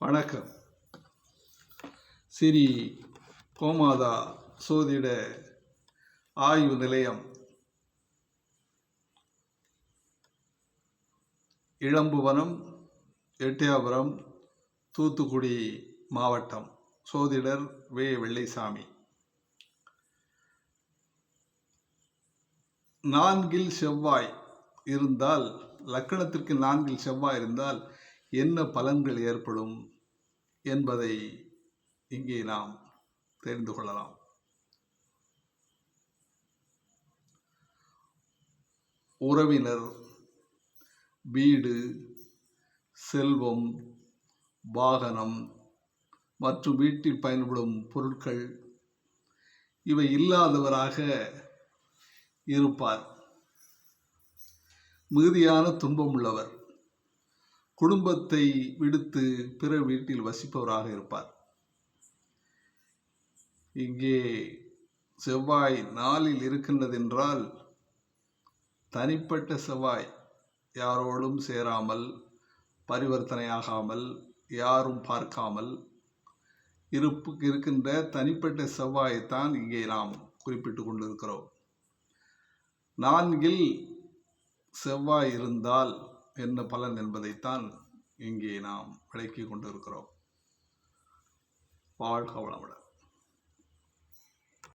வணக்கம். ஸ்ரீ கோமாதா சோதிட ஆய்வு நிலையம், இளம்புவனம், எட்டயபுரம், தூத்துக்குடி மாவட்டம். சோதிடர் வே. வெள்ளைசாமி. 4 செவ்வாய் இருந்தால், லக்கணத்திற்கு 4 செவ்வாய் இருந்தால் என்ன பலன்கள் ஏற்படும் என்பதை இங்கே நாம் தெரிந்து கொள்ளலாம். உறவினர், வீடு, செல்வம், வாகனம் மற்றும் வீட்டில் பயன்படும் பொருட்கள் இவை இல்லாதவராக இருப்பார். மிகுதியான துன்பம் உள்ளவர். குடும்பத்தை விடுத்து பிற வீட்டில் வசிப்பவராக இருப்பார். இங்கே செவ்வாய் 4 இருக்கின்றது என்றால், தனிப்பட்ட செவ்வாய், யாரோடும் சேராமல், பரிவர்த்தனையாகாமல், யாரும் பார்க்காமல் இருக்கின்ற தனிப்பட்ட செவ்வாயைத்தான் இங்கே நாம் குறிப்பிட்டு கொண்டிருக்கிறோம். 4 செவ்வாய் இருந்தால் என்ன பலன் என்பதைத்தான் இங்கே நாம் விளக்கி கொண்டிருக்கிறோம். வாழ்க வளமுடன்.